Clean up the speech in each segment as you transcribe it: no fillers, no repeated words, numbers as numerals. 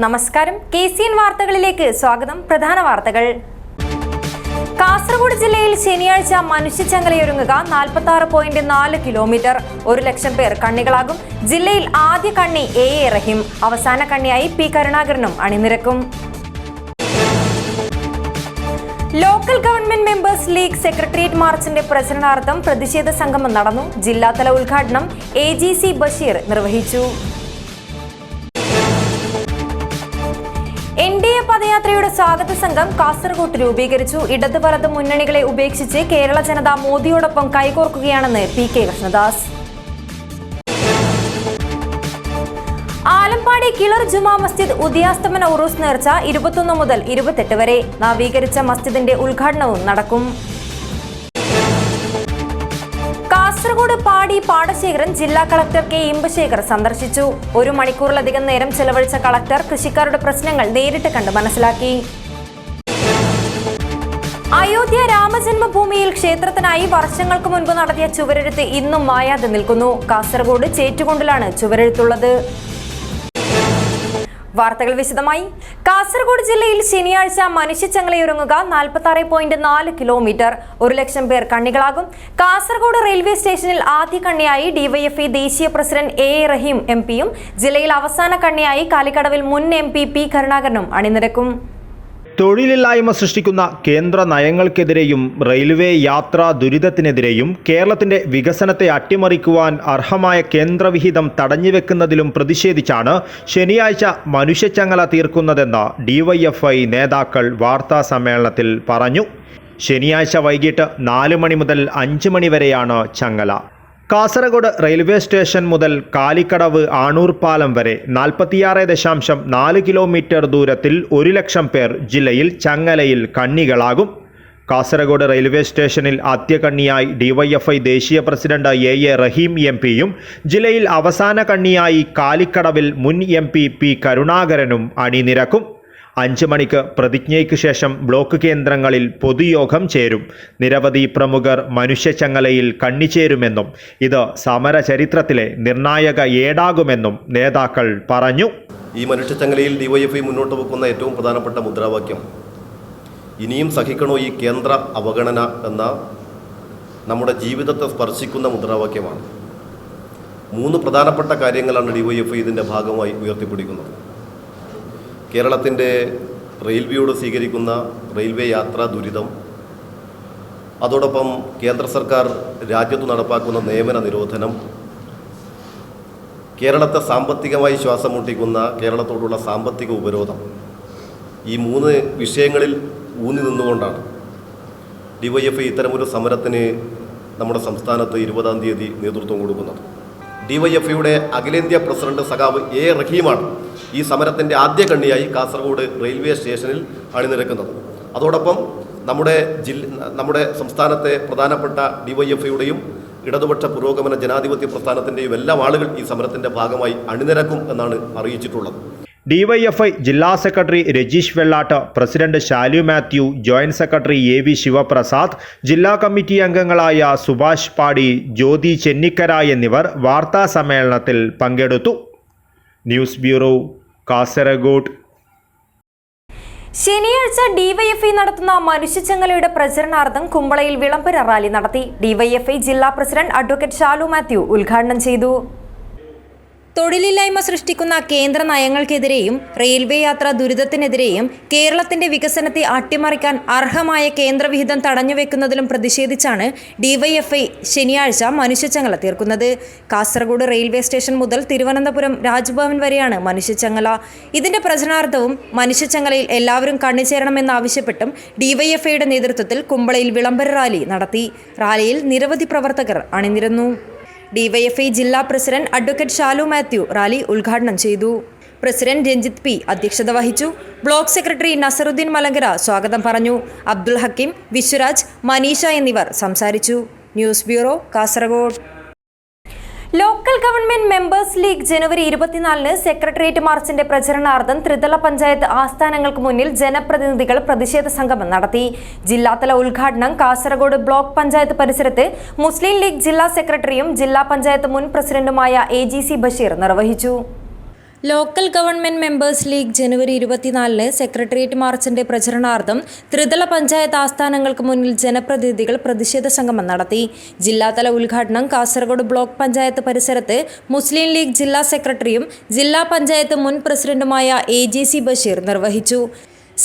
നമസ്കാരം, KCN വാർത്തകളിലേക്ക് സ്വാഗതം. പ്രധാന വാർത്തകൾ. കാസർഗോഡ് ജില്ലയിൽ ശനിയാഴ്ച മനുഷ്യച്ചങ്ങലയൊരുങ്ങുക 46.4 കിലോമീറ്റർ. 1 ലക്ഷം പേർ കണ്ണികളാകും. ജില്ലയിൽ ആദ്യ കണ്ണി A.A. റഹീം, അവസാന കണ്ണിയായി P. കരുണാകരനും അണിനിരക്കും. Local government members league secretariat മാർച്ചിന്റെ പ്രചരണാർത്ഥം പ്രതിഷേധ സംഗമം നടന്നു. ജില്ലാതല ഉദ്ഘാടനം AGC ബഷീർ നിർവഹിച്ചു. NDA പദയാത്രയുടെ സ്വാഗത സംഘം കാസർഗോഡ് രൂപീകരിച്ചു. ഇടത് വലത് മുന്നണികളെ ഉപേക്ഷിച്ച് കേരള ജനത മോദിയോടൊപ്പം കൈകോർക്കുകയാണെന്ന് PK കൃഷ്ണദാസ്. ആലമ്പാടി കിളർ ജുമാ മസ്ജിദ് ഉദയാസ്തമന ഉറൂസ് നേർച്ച 21 മുതൽ 28 വരെ. നവീകരിച്ച മസ്ജിദിന്റെ ഉദ്ഘാടനവും നടക്കും. കാസർഗോഡ് പാടി പാടശേഖരൻ ജില്ലാ കളക്ടർ K. ഇമ്പശേഖർ സന്ദർശിച്ചു. 1 മണിക്കൂറിലധികം നേരം ചെലവഴിച്ച കളക്ടർ കൃഷിക്കാരുടെ പ്രശ്നങ്ങൾ നേരിട്ട് കണ്ട് മനസ്സിലാക്കി. അയോധ്യ രാമജന്മഭൂമിയിൽ ക്ഷേത്രത്തിനായി വർഷങ്ങൾക്ക് മുൻപ് നടത്തിയ ചുവരെഴുത്ത് ഇന്നും മായാതെ നിൽക്കുന്നു. കാസർഗോഡ് ചേറ്റുകൊണ്ടിലാണ് ചുവരെഴുത്തുള്ളത്. വാർത്തകൾ വിശദമായി. കാസർഗോഡ് ജില്ലയിൽ ശനിയാഴ്ച മനുഷ്യച്ചങ്ങലയൊരുങ്ങുക 46.4 കിലോമീറ്റർ. 1 ലക്ഷം പേർ കണ്ണികളാകും. കാസർഗോഡ് റെയിൽവേ സ്റ്റേഷനിൽ ആദ്യ കണ്ണിയായി DYFI ദേശീയ പ്രസിഡന്റ് A.A. റഹീം MP-യും ജില്ലയിൽ അവസാന കണ്ണിയായി കാലിക്കടവിൽ മുൻ MP P. കരുണാകരനും അണിനിരക്കും. തൊഴിലില്ലായ്മ സൃഷ്ടിക്കുന്ന കേന്ദ്ര നയങ്ങൾക്കെതിരെയും റെയിൽവേ യാത്രാ ദുരിതത്തിനെതിരെയും കേരളത്തിന്റെ വികസനത്തെ അട്ടിമറിക്കുവാൻ അർഹമായ കേന്ദ്രവിഹിതം തടഞ്ഞുവെക്കുന്നതിലും പ്രതിഷേധിച്ചാണ് ശനിയാഴ്ച മനുഷ്യച്ചങ്ങല തീർക്കുന്നതെന്ന് DYFI നേതാക്കൾ വാർത്താ സമ്മേളനത്തിൽ പറഞ്ഞു. ശനിയാഴ്ച വൈകിട്ട് 4 മണി മുതൽ 5 മണി വരെയാണ് ചങ്ങല. കാസർഗോഡ് റെയിൽവേ സ്റ്റേഷൻ മുതൽ കാലിക്കടവ് ആണൂർ പാലം വരെ 46.4 കിലോമീറ്റർ ദൂരത്തിൽ 1 ലക്ഷം പേർ ജില്ലയിൽ ചങ്ങലയിൽ കണ്ണികളാകും. കാസർഗോഡ് റെയിൽവേ സ്റ്റേഷനിൽ ആദ്യ കണ്ണിയായി DYFI ദേശീയ പ്രസിഡന്റ് A.A. റഹീം MP-യും ജില്ലയിൽ അവസാന കണ്ണിയായി കാലിക്കടവിൽ മുൻ MP P. കരുണാകരനും അണിനിരക്കും. 5 മണിക്ക് പ്രതിജ്ഞയ്ക്ക് ശേഷം ബ്ലോക്ക് കേന്ദ്രങ്ങളിൽ പൊതുയോഗം ചേരും. നിരവധി പ്രമുഖർ മനുഷ്യച്ചങ്ങലയിൽ കണ്ണിച്ചേരുമെന്നും ഇത് സമര ചരിത്രത്തിലെ നിർണായക ഏടാകുമെന്നും നേതാക്കൾ പറഞ്ഞു. ഈ മനുഷ്യച്ചങ്ങലയിൽ DYFI മുന്നോട്ട് വെക്കുന്ന ഏറ്റവും പ്രധാനപ്പെട്ട മുദ്രാവാക്യം ഇനിയും സഹിക്കണോ ഈ കേന്ദ്ര അവഗണന എന്ന നമ്മുടെ ജീവിതത്തെ സ്പർശിക്കുന്ന മുദ്രാവാക്യമാണ്. 3 പ്രധാനപ്പെട്ട കാര്യങ്ങളാണ് DYFI ഇതിൻ്റെ ഭാഗമായി ഉയർത്തിപ്പിടിക്കുന്നത്. കേരളത്തിൻ്റെ റെയിൽവേയോട് സ്വീകരിക്കുന്ന റെയിൽവേ യാത്രാ ദുരിതം, അതോടൊപ്പം കേന്ദ്ര സർക്കാർ രാജ്യത്ത് നടപ്പാക്കുന്ന നിയമന നിരോധനം, കേരളത്തെ സാമ്പത്തികമായി ശ്വാസം മുട്ടിക്കുന്ന കേരളത്തോടുള്ള സാമ്പത്തിക ഉപരോധം, ഈ 3 വിഷയങ്ങളിൽ ഊന്നി നിന്നുകൊണ്ടാണ് DYFI ഇത്തരമൊരു സമരത്തിന് നമ്മുടെ സംസ്ഥാനത്ത് 20-ാം തീയതി നേതൃത്വം കൊടുക്കുന്നത്. DYFIയുടെ അഖിലേന്ത്യാ പ്രസിഡന്റ് സഖാവ് A. റഹീമാണ് ഈ സമരത്തിൻ്റെ ആദ്യ കണ്ണിയായി കാസർഗോഡ് റെയിൽവേ സ്റ്റേഷനിൽ അണിനിരക്കുന്നത്. അതോടൊപ്പം നമ്മുടെ സംസ്ഥാനത്തെ പ്രധാനപ്പെട്ട DYFIയുടെയും ഇടതുപക്ഷ പുരോഗമന ജനാധിപത്യ പ്രസ്ഥാനത്തിൻ്റെയും എല്ലാ ആളുകൾ ഈ സമരത്തിൻ്റെ ഭാഗമായി അണിനിരക്കും എന്നാണ് അറിയിച്ചിട്ടുള്ളത്. DYFI ജില്ലാ secretary Rajeesh Vellat, president Shalu Mathew, joint secretary AV Sivaprasad, ജില്ലാ കമ്മിറ്റി അംഗങ്ങളായ സുഭാഷ് പാടി, ജ്യോതി ചെന്നിക്കര എന്നിവർ വാർത്താ സമ്മേളനത്തിൽ പങ്കെടുത്തു. News bureau, Kasaragod. ശനിയാഴ്ച DYFI നടത്തുന്ന മനുഷ്യച്ചങ്ങലയുടെ പ്രചരണാർത്ഥം കുമ്പളയിൽ വിളംബര റാലി നടത്തി. DYFI ജില്ലാ പ്രസിഡന്റ് അഡ്വക്കേറ്റ് ശാലു മാത്യു ഉദ്ഘാടനം ചെയ്തു. തൊഴിലില്ലായ്മ സൃഷ്ടിക്കുന്ന കേന്ദ്ര നയങ്ങൾക്കെതിരെയും റെയിൽവേ യാത്രാ ദുരിതത്തിനെതിരെയും കേരളത്തിന്റെ വികസനത്തെ അട്ടിമറിക്കാൻ അർഹമായ കേന്ദ്രവിഹിതം തടഞ്ഞുവെക്കുന്നതിലും പ്രതിഷേധിച്ചാണ് DYFI ശനിയാഴ്ച മനുഷ്യച്ചങ്ങല തീർക്കുന്നത്. കാസർഗോഡ് റെയിൽവേ സ്റ്റേഷൻ മുതൽ തിരുവനന്തപുരം രാജ്ഭവൻ വരെയാണ് മനുഷ്യച്ചങ്ങല. ഇതിന്റെ പ്രചരണാർത്ഥവും മനുഷ്യച്ചങ്ങലയിൽ എല്ലാവരും കണ്ണിച്ചേരണമെന്നാവശ്യപ്പെട്ടും DYFIയുടെ നേതൃത്വത്തിൽ കുമ്പളയിൽ വിളംബര റാലി നടത്തി. റാലിയിൽ നിരവധി പ്രവർത്തകർ അണിനിരന്നു. DYFI ജില്ലാ president advocate Shalu Mathew rally ഉദ്ഘാടനം ചെയ്തു. President Ranjith P. അധ്യക്ഷത വഹിച്ചു. ബ്ലോക്ക് സെക്രട്ടറി നസറുദ്ദീൻ മലങ്കര സ്വാഗതം പറഞ്ഞു. അബ്ദുൽ ഹക്കീം, വിശ്വരാജ്, മനീഷ എന്നിവർ സംസാരിച്ചു. News bureau, Kasaragod. Local government members league ജനുവരി 24-ന് സെക്രട്ടേറിയറ്റ് മാർച്ചിന്റെ പ്രചരണാർത്ഥം ത്രിതല പഞ്ചായത്ത് ആസ്ഥാനങ്ങൾക്ക് മുന്നിൽ ജനപ്രതിനിധികൾ പ്രതിഷേധ സംഗമം നടത്തി. ജില്ലാതല ഉദ്ഘാടനം കാസർഗോഡ് ബ്ലോക്ക് പഞ്ചായത്ത് പരിസരത്ത് മുസ്ലിം ലീഗ് ജില്ലാ സെക്രട്ടറിയും ജില്ലാ പഞ്ചായത്ത് മുൻ പ്രസിഡന്റുമായ AGC ബഷീർ നിർവഹിച്ചു. ലോക്കൽ ഗവൺമെന്റ് മെമ്പേഴ്സ് ലീഗ് ജനുവരി 24 സെക്രട്ടേറിയറ്റ് മാർച്ചിന്റെ പ്രചരണാർത്ഥം ത്രിതല പഞ്ചായത്ത് ആസ്ഥാനങ്ങൾക്ക് മുന്നിൽ ജനപ്രതിനിധികൾ പ്രതിഷേധ സംഗമം നടത്തി. ജില്ലാതല ഉദ്ഘാടനം കാസർഗോഡ് ബ്ലോക്ക് പഞ്ചായത്ത് പരിസരത്ത് മുസ്ലിം ലീഗ് ജില്ലാ സെക്രട്ടറിയും ജില്ലാ പഞ്ചായത്ത് മുൻ പ്രസിഡന്റുമായ AGC ബഷീർ നിർവഹിച്ചു.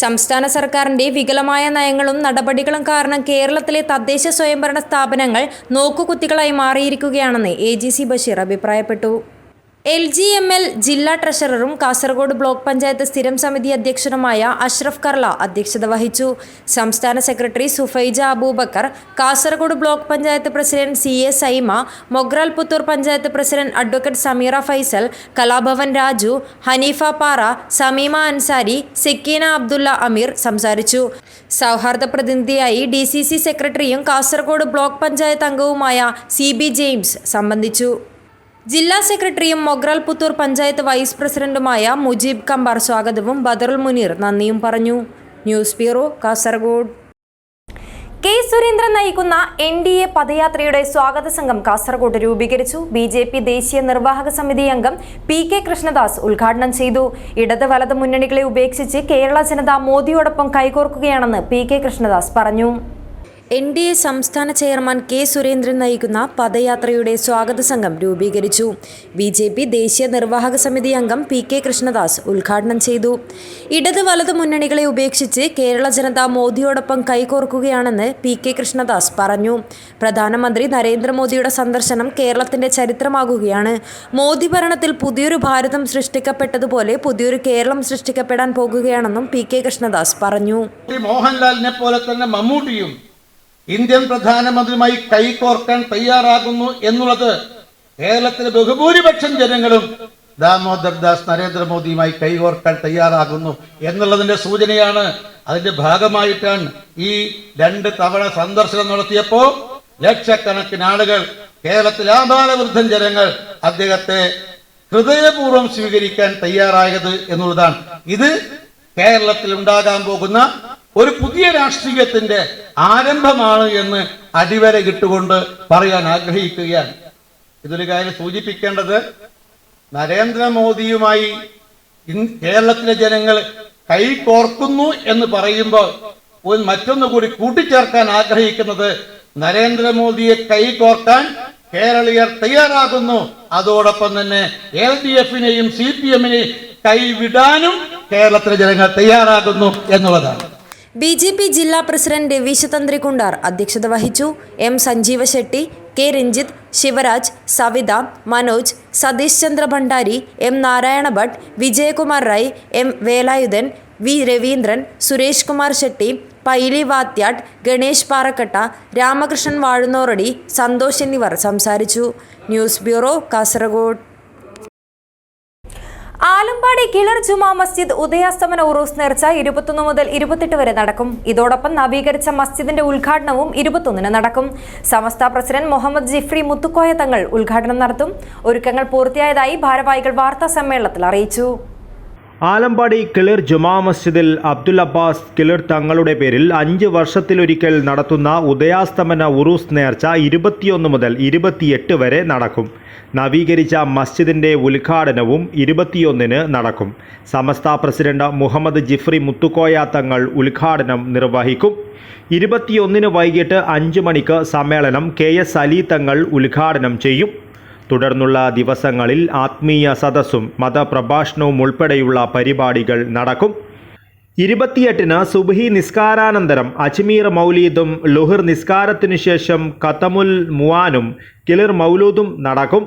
സംസ്ഥാന സർക്കാരിന്റെ വികലമായ നയങ്ങളും നടപടികളും കാരണം കേരളത്തിലെ തദ്ദേശ സ്വയംഭരണ സ്ഥാപനങ്ങൾ നോക്കുകുത്തികളായി മാറിയിരിക്കുകയാണെന്ന് AGC ബഷീർ അഭിപ്രായപ്പെട്ടു. LGML ജില്ലാ ട്രഷററും കാസർഗോഡ് ബ്ലോക്ക് പഞ്ചായത്ത് സ്ഥിരം സമിതി അധ്യക്ഷനുമായ അഷ്റഫ് കർല അധ്യക്ഷത വഹിച്ചു. സംസ്ഥാന secretary Sufaija Abubakar, Kasaragod block panchayat president CA Saima, Mogral Puthur panchayat president advocate Sameera Faisal, Kalabhavan Raju, Hanifa Para, Sameema Ansari, Sakeena Abdulla അമീർ സംസാരിച്ചു. സൗഹാർദ്ദ പ്രതിനിധിയായി DCC സെക്രട്ടറിയും കാസർഗോഡ് ബ്ലോക്ക് പഞ്ചായത്ത് അംഗവുമായ CB ജെയിംസ് സംബന്ധിച്ചു. ജില്ലാ സെക്രട്ടറിയും മൊഗ്രാൽ പുത്തൂർ പഞ്ചായത്ത് വൈസ് പ്രസിഡന്റുമായ മുജീബ് കമ്പാർ സ്വാഗതവും ബദറുൽ മുനീർ നന്ദിയും പറഞ്ഞു. News bureau, Kasaragod. K. Surendran നയിക്കുന്ന NDA പദയാത്രയുടെ സ്വാഗത സംഘം കാസർഗോഡ് രൂപീകരിച്ചു. BJP ദേശീയ നിർവാഹക സമിതി അംഗം PK കൃഷ്ണദാസ് ഉദ്ഘാടനം ചെയ്തു. ഇടത് വലത് മുന്നണികളെ ഉപേക്ഷിച്ച് കേരള ജനത മോദിയോടൊപ്പം കൈകോർക്കുകയാണെന്ന് PK കൃഷ്ണദാസ് പറഞ്ഞു. NDA സംസ്ഥാന ചെയർമാൻ K. സുരേന്ദ്രൻ നയിക്കുന്ന പദയാത്രയുടെ സ്വാഗത സംഘം രൂപീകരിച്ചു. BJP ദേശീയ നിർവാഹക സമിതി അംഗം PK കൃഷ്ണദാസ് ഉദ്ഘാടനം ചെയ്തു. ഇടത് വലത് മുന്നണികളെ ഉപേക്ഷിച്ച് കേരള ജനത മോദിയോടൊപ്പം കൈകോർക്കുകയാണെന്ന് PK കൃഷ്ണദാസ് പറഞ്ഞു. പ്രധാനമന്ത്രി നരേന്ദ്രമോദിയുടെ സന്ദർശനം കേരളത്തിന്റെ ചരിത്രമാകുകയാണ്. മോദി ഭരണത്തിൽ പുതിയൊരു ഭാരതം സൃഷ്ടിക്കപ്പെട്ടതുപോലെ പുതിയൊരു കേരളം സൃഷ്ടിക്കപ്പെടാൻ പോകുകയാണെന്നും PK കൃഷ്ണദാസ് പറഞ്ഞു. മോഹൻലാലിനെ പോലെ തന്നെ മമ്മൂട്ടിയും ഇന്ത്യൻ പ്രധാനമന്ത്രിയുമായി കൈകോർക്കാൻ തയ്യാറാകുന്നു എന്നുള്ളത് കേരളത്തിലെ ബഹുഭൂരിപക്ഷം ജനങ്ങളും ദാമോദർ ദാസ് നരേന്ദ്രമോദിയുമായി കൈകോർക്കാൻ തയ്യാറാകുന്നു എന്നുള്ളതിന്റെ സൂചനയാണ്. അതിന്റെ ഭാഗമായിട്ടാണ് ഈ 2 തവണ സന്ദർശനം നടത്തിയപ്പോൾ ലക്ഷക്കണക്കിന് ആളുകൾ, കേരളത്തിലെ ആബാലവൃദ്ധൻ ജനങ്ങൾ അദ്ദേഹത്തെ ഹൃദയപൂർവ്വം സ്വീകരിക്കാൻ തയ്യാറായത് എന്നുള്ളതാണ്. ഇത് കേരളത്തിൽ ഉണ്ടാകാൻ പോകുന്ന ഒരു പുതിയ രാഷ്ട്രീയത്തിന്റെ ആരംഭമാണ് എന്ന് അടിവരയിട്ടുകൊണ്ട് പറയാൻ ആഗ്രഹിക്കുകയാണ്. ഇതൊരു കാര്യം സൂചിപ്പിക്കേണ്ടത്, നരേന്ദ്രമോദിയുമായി കേരളത്തിലെ ജനങ്ങൾ കൈകോർക്കുന്നു എന്ന് പറയുമ്പോൾ മറ്റൊന്നു കൂടി കൂട്ടിച്ചേർക്കാൻ ആഗ്രഹിക്കുന്നത്, നരേന്ദ്രമോദിയെ കൈകോർക്കാൻ കേരളീയർ തയ്യാറാകുന്നു. അതോടൊപ്പം തന്നെ LDFനെയും CPMനെയും കൈവിടാനും കേരളത്തിലെ ജനങ്ങൾ തയ്യാറാകുന്നു എന്നുള്ളതാണ്. BJP ജില്ലാ പ്രസിഡന്റ് രവീശ തന്ത്രി കുണ്ടാർ അധ്യക്ഷത വഹിച്ചു. M. Sanjeeva Shetty, K. Ranjith, Shivraj, Savitha, Manoj, Satheesh Chandra Bhandari, M. Narayana Bhat, Vijayakumar Rai, M. Velayudhan, V. Raveendran, Suresh Kumar Shetty, Paily Vathyatt, Ganesh Parakkatta, Ramakrishnan Vazhunnoradi, Santhosh എന്നിവർ സംസാരിച്ചു. News bureau, Kasaragod. ആലമ്പാടി കിളർ ജുമാ മസ്ജിദ് ഉദയാസ്തമന ഉറൂസ് നേർച്ച 21 മുതൽ 28 വരെ നടക്കും. ഇതോടൊപ്പം നവീകരിച്ച മസ്ജിദിന്റെ ഉദ്ഘാടനവും 21 നടക്കും. സമസ്ത പ്രസിഡന്റ് മുഹമ്മദ് ജിഫ്രി മുത്തുക്കോയ തങ്ങൾ ഉദ്ഘാടനം നടത്തും. ഒരുക്കങ്ങൾ പൂർത്തിയായതായി ഭാരവാഹികൾ വാർത്താ സമ്മേളനത്തിൽ അറിയിച്ചു. ആലമ്പാടി കിളിർ ജുമാ മസ്ജിദിൽ അബ്ദുൽ അബ്ബാസ് കിളിർ തങ്ങളുടെ പേരിൽ 5 വർഷത്തിലൊരിക്കൽ നടത്തുന്ന ഉദയാസ്തമന ഉറൂസ് നേർച്ച 21 മുതൽ 28 വരെ നടക്കും. നവീകരിച്ച മസ്ജിദിൻ്റെ ഉദ്ഘാടനവും 21 നടക്കും. സമസ്ത പ്രസിഡന്റ് മുഹമ്മദ് ജിഫ്രി മുത്തുക്കോയ തങ്ങൾ ഉദ്ഘാടനം നിർവഹിക്കും. 21 വൈകിട്ട് 5 മണിക്ക് സമ്മേളനം KS അലി തങ്ങൾ ഉദ്ഘാടനം ചെയ്യും. തുടർന്നുള്ള ദിവസങ്ങളിൽ ആത്മീയ സദസ്സും മതപ്രഭാഷണവും ഉൾപ്പെടെയുള്ള പരിപാടികൾ നടക്കും. 28 സുബ്ഹി നിസ്കാരാനന്തരം അജ്മീർ മൗലീദും ലുഹർ നിസ്കാരത്തിനു ശേഷം ഖതമുൽ മുആനും കിളിർ മൗലൂദും നടക്കും.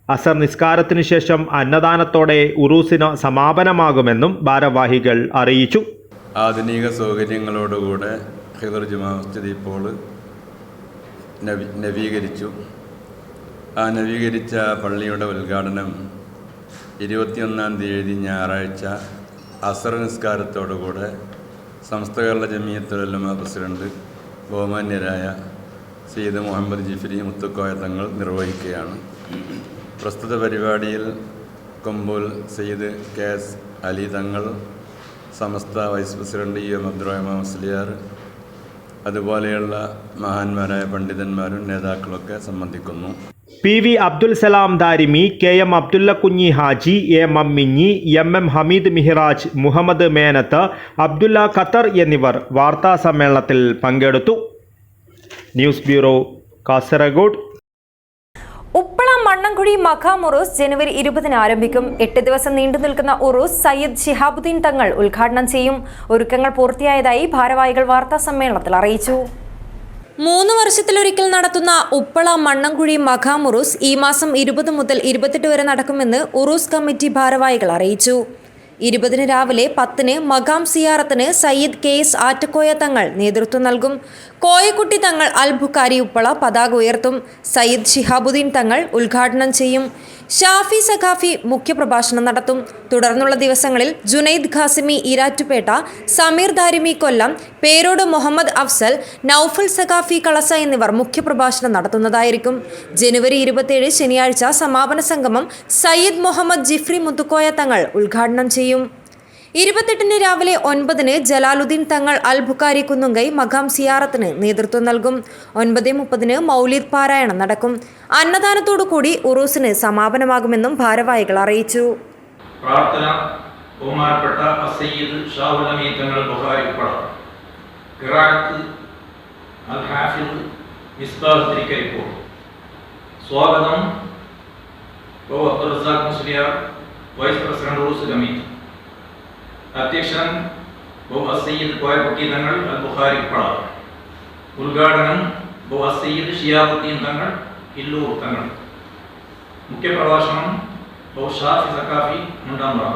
അസർ നിസ്കാരത്തിനു ശേഷം അന്നദാനത്തോടെ ഉറൂസിന് സമാപനമാകുമെന്നും ഭാരവാഹികൾ അറിയിച്ചു. ആധുനിക സൗകര്യങ്ങളോടുകൂടെ ഖിദർ ജുമാ മസ്ജിദ് ഇപ്പോൾ നവീകരിച്ചു. ആ നവീകരിച്ച പള്ളിയുടെ ഉദ്ഘാടനം 21-ാം തീയതി ഞായറാഴ്ച അസർ നിസ്കാരത്തോടുകൂടെ സമസ്ത കേരള ജമിയത്തുൽ ഉലമ പ്രസിഡന്റ് ബഹുമാന്യരായ സയ്യിദ് മുഹമ്മദ് ജിഫ്രി മുത്തുക്കോയ തങ്ങൾ നിർവഹിക്കുകയാണ്. പ്രസ്തുത പരിപാടിയിൽ കൊമ്പൂൽ Sayyid KS Ali Thangal, Samastha vice president EM Abdurahman Musliyar, അതുപോലെയുള്ള മഹാന്മാരായ പണ്ഡിതന്മാരും നേതാക്കളൊക്കെ സംബന്ധിക്കുന്നു. PV Abdul Salam Darimi, KM Abdullakunhi Haji, A Mamminhi, MM Hameed Mihiraj, Muhammad Menath, Abdulla Qatar എന്നിവർ വാർത്താ സമ്മേളനത്തിൽ പങ്കെടുത്തു. News bureau, Kasaragod. ഉപ്പള മണ്ണംകുഴി മഖാം ഉറൂസ് ജനുവരി 20 ആരംഭിക്കും. 8 ദിവസം നീണ്ടു നിൽക്കുന്ന ഉറൂസ് സയ്യിദ് ശിഹാബുദ്ദീൻ തങ്ങൾ ഉദ്ഘാടനം ചെയ്യും. ഒരുക്കങ്ങൾ പൂർത്തിയായതായി ഭാരവാഹികൾ വാർത്താ സമ്മേളനത്തിൽ അറിയിച്ചു. 3 വർഷത്തിലൊരിക്കൽ നടത്തുന്ന ഉപ്പള മണ്ണംകുഴി മഖാം ഉറൂസ് ഈ മാസം 20 മുതൽ 28 വരെ നടക്കുമെന്ന് ഉറൂസ് കമ്മിറ്റി ഭാരവാഹികൾ അറിയിച്ചു. 20 രാവിലെ 10 മഖാം സിയാറത്തിന് സയ്യിദ് KS ആറ്റക്കോയ തങ്ങൾ നേതൃത്വം നൽകും. കോയക്കുട്ടി തങ്ങൾ അൽ ബുഖാരി ഉപ്പള പതാക ഉയർത്തും. സയ്യിദ് ശിഹാബുദ്ദീൻ തങ്ങൾ ഉദ്ഘാടനം ചെയ്യും. ഷാഫി സഖാഫി മുഖ്യപ്രഭാഷണം നടത്തും. തുടർന്നുള്ള ദിവസങ്ങളിൽ ജുനൈദ് ഖാസിമി ഈരാറ്റുപേട്ട, സമീർ ദാരിമി കൊല്ലം, പേരോട് മുഹമ്മദ് അഫ്സൽ, നൌഫൽ സഖാഫി കളസ എന്നിവർ മുഖ്യപ്രഭാഷണം നടത്തുന്നതായിരിക്കും. ജനുവരി 27 ശനിയാഴ്ച സമാപന സംഗമം സയ്യിദ് മുഹമ്മദ് ജിഫ്രി മുത്തുക്കോയ തങ്ങൾ ഉദ്ഘാടനം ചെയ്യും. 28 രാവിലെ 9 ജലാലുദ്ദീൻ തങ്ങൾ അൽ ബുഖാരി കുന്നുങ്കൈ മഖാം സിയാറത്തിന് നേതൃത്വം നൽകും. 9:30 മൗലിദ് പാരായണം നടക്കും. അന്നദാനത്തോടുകൂടി ഉറൂസിന് സമാപനമാകുമെന്നും ഭാരവാഹികൾ അറിയിച്ചു. പ്രാർത്ഥന ബഹുമാനപ്പെട്ട സയ്യിദ് ഷാഹുൽ അമീൻ തങ്ങൾ ബുഖാരി ഉപ്പള, ഖിറാഅത്ത് അൽ ഹാഫിദ് മിസ്ബാഹ് തിരിക്കരിപ്പോൾ. സ്വാഗതം അബ്ദുൽ റസാഖ് മുസ്ലിയാർ, വൈസ് പ്രസിഡന്റ് ഉറൂസ് കമ്മിറ്റി. അധ്യക്ഷൻ സയ്യിദ് കോയക്കുട്ടി തങ്ങൾ അൽ ബുഖാരി ഉപ്പള. ഉദ്ഘാടനം സയ്യിദ് ഷിയാബുദ്ദീൻ തങ്ങൾ ഇല്ലൂർ തങ്ങൾ. മുഖ്യപ്രഭാഷണം Shafi Saqafi Mundampra.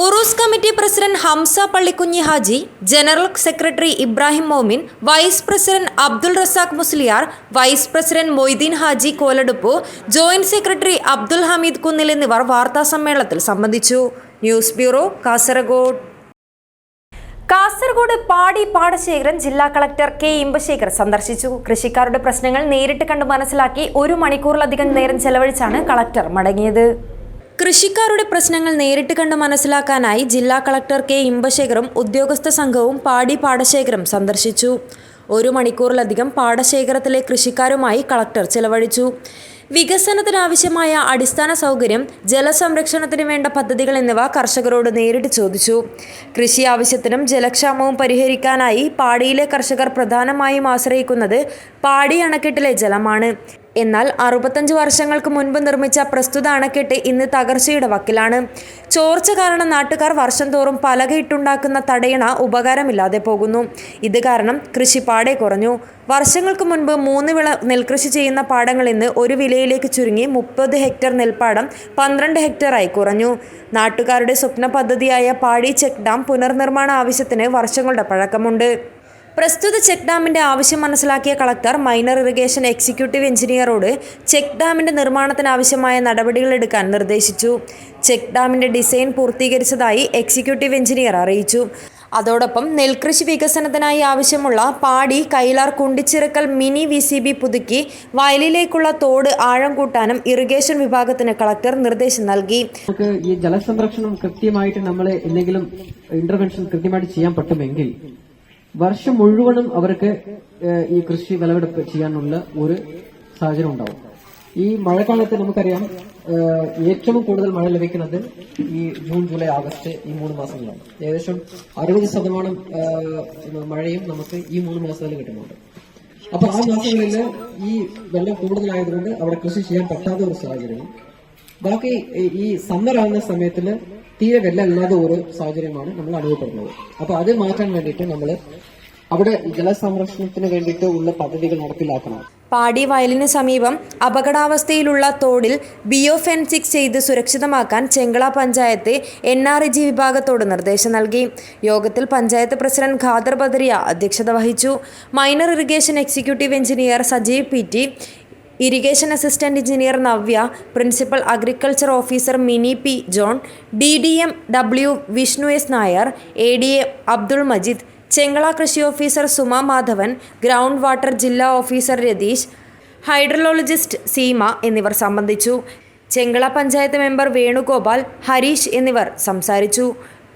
Uroos committee president Hamza Pallikunhi Haji, general secretary Ibrahim Momin, vice president Abdul Razak Musliyar, vice president Moideen Haji Koladuppu, joint secretary Abdul Hameed Kunnil എന്നിവർ വാർത്താ സമ്മേളനത്തിൽ സംബന്ധിച്ചു. News bureau, Kasaragod. കാസർഗോഡ് പാടി പാടശേഖരം ജില്ലാ കളക്ടർ K ഇമ്പശേഖർ സന്ദർശിച്ചു. കൃഷിക്കാരുടെ പ്രശ്നങ്ങൾ നേരിട്ട് കണ്ട് മനസ്സിലാക്കി 1 മണിക്കൂറിലധികം നേരം ചെലവഴിച്ചാണ് കളക്ടർ മടങ്ങിയത്. കൃഷിക്കാരുടെ പ്രശ്നങ്ങൾ നേരിട്ട് കണ്ട് മനസ്സിലാക്കാനായി ജില്ലാ കളക്ടർ K ഇമ്പശേഖറും ഉദ്യോഗസ്ഥ സംഘവും പാടി പാടശേഖരം സന്ദർശിച്ചു. 1 മണിക്കൂറിലധികം പാടശേഖരത്തിലെ കൃഷിക്കാരുമായി കളക്ടർ ചെലവഴിച്ചു. വികസനത്തിനാവശ്യമായ അടിസ്ഥാന സൗകര്യം, ജലസംരക്ഷണത്തിന് വേണ്ട പദ്ധതികൾ എന്നിവ കർഷകരോട് നേരിട്ട് ചോദിച്ചു. കൃഷി ആവശ്യത്തിനും ജലക്ഷാമവും പരിഹരിക്കാനായി പാടിയിലെ കർഷകർ പ്രധാനമായും ആശ്രയിക്കുന്നത് പാടി അണക്കെട്ടിലെ ജലമാണ്. എന്നാൽ 65 വർഷങ്ങൾക്ക് മുൻപ് നിർമ്മിച്ച പ്രസ്തുത അണക്കെട്ട് ഇന്ന് തകർച്ചയുടെ വക്കിലാണ്. ചോർച്ച കാരണം നാട്ടുകാർ വർഷം തോറും പലകയിട്ടുണ്ടാക്കുന്ന തടയണ ഉപകാരമില്ലാതെ പോകുന്നു. ഇത് കാരണം കൃഷി പാടെ കുറഞ്ഞു. വർഷങ്ങൾക്ക് മുൻപ് 3 വിള നെൽകൃഷി ചെയ്യുന്ന പാടങ്ങൾ ഇന്ന് 1 വിലയിലേക്ക് ചുരുങ്ങി 30 ഹെക്ടർ നെൽപ്പാടം 12 ഹെക്ടറായി കുറഞ്ഞു. നാട്ടുകാരുടെ സ്വപ്ന പദ്ധതിയായ പാടി ചെക്ക് ഡാം പുനർനിർമ്മാണ ആവശ്യത്തിന് വർഷങ്ങളുടെ പഴക്കമുണ്ട്. പ്രസ്തുത ചെക്ക് ഡാമിന്റെ ആവശ്യം മനസ്സിലാക്കിയ കളക്ടർ മൈനർ ഇറിഗേഷൻ എക്സിക്യൂട്ടീവ് എഞ്ചിനീയറോട് ചെക്ക് ഡാമിന്റെ നിർമ്മാണത്തിനാവശ്യമായ നടപടികൾ എടുക്കാൻ നിർദ്ദേശിച്ചു. ചെക്ക് ഡാമിന്റെ ഡിസൈൻ പൂർത്തീകരിച്ചതായി എക്സിക്യൂട്ടീവ് എഞ്ചിനീയർ അറിയിച്ചു. അതോടൊപ്പം നെൽകൃഷി വികസനത്തിനായി ആവശ്യമുള്ള പാടി കൈലാർ കുണ്ടിച്ചിറക്കൽ മിനി VCB പുതുക്കി വയലിലേക്കുള്ള തോട് ആഴം കൂട്ടാനും ഇറിഗേഷൻ വിഭാഗത്തിന് കളക്ടർ നിർദ്ദേശം നൽകി. നമുക്ക് ഈ ജലസംരക്ഷണം കൃത്യമായിട്ട് നമ്മൾ എന്തെങ്കിലും ഇന്റർവെൻഷൻ കൃത്യമായിട്ട് ചെയ്യാൻ പറ്റുമെങ്കിൽ വർഷം മുഴുവനും അവർക്ക് ഈ കൃഷി വിളവെടുപ്പ് ചെയ്യാനുള്ള ഒരു സാഹചര്യം ഉണ്ടാവും. ഈ മഴക്കാലത്ത് നമുക്കറിയാം ഏറ്റവും കൂടുതൽ മഴ ലഭിക്കുന്നത് ഈ ജൂൺ, ജൂലൈ, ആഗസ്റ്റ് ഈ 3 മാസങ്ങളാണ്. ഏകദേശം 60% മഴയും നമുക്ക് ഈ 3 മാസത്തിൽ കിട്ടുന്നുണ്ട്. അപ്പൊ ആ മാസങ്ങളിൽ ഈ വെള്ളം കൂടുതലായതുകൊണ്ട് അവിടെ കൃഷി ചെയ്യാൻ പറ്റാത്ത ഒരു സാഹചര്യവും, ബാക്കി ഈ സമ്മർ ആകുന്ന സമയത്തിൽ തീരെ വെള്ളമില്ലാത്ത ഒരു സാഹചര്യമാണ് നമ്മൾ അനുഭവപ്പെടുന്നത്. അപ്പൊ അത് മാറ്റാൻ വേണ്ടിയിട്ട് നമ്മൾ അവിടെ ജലസംരക്ഷണത്തിന് വേണ്ടിയിട്ട് ഉള്ള പദ്ധതികൾ നടപ്പിലാക്കണം. പാടി വയലിന് സമീപം അപകടാവസ്ഥയിലുള്ള തോടിൽ ബിയോഫെൻസിക്സ് ചെയ്ത് സുരക്ഷിതമാക്കാൻ ചെങ്കള പഞ്ചായത്ത് NRG വിഭാഗത്തോട് നിർദ്ദേശം നൽകി. യോഗത്തിൽ പഞ്ചായത്ത് പ്രസിഡന്റ് ഖാദർ ബദരിയ അധ്യക്ഷത വഹിച്ചു. Minor irrigation executive engineer Sajeev PT, irrigation assistant engineer Navya, principal agriculture officer Mini P John, DDM W Vishnu S Nair, ADA Abdul Majeed, Chengala കൃഷി officer Suma Madhavan, ground water ജില്ലാ ഓഫീസർ രതീഷ്, ഹൈഡ്രോളജിസ്റ്റ് സീമ എന്നിവർ സംബന്ധിച്ചു. ചെങ്കള പഞ്ചായത്ത് മെമ്പർ വേണുഗോപാൽ, ഹരീഷ് എന്നിവർ സംസാരിച്ചു.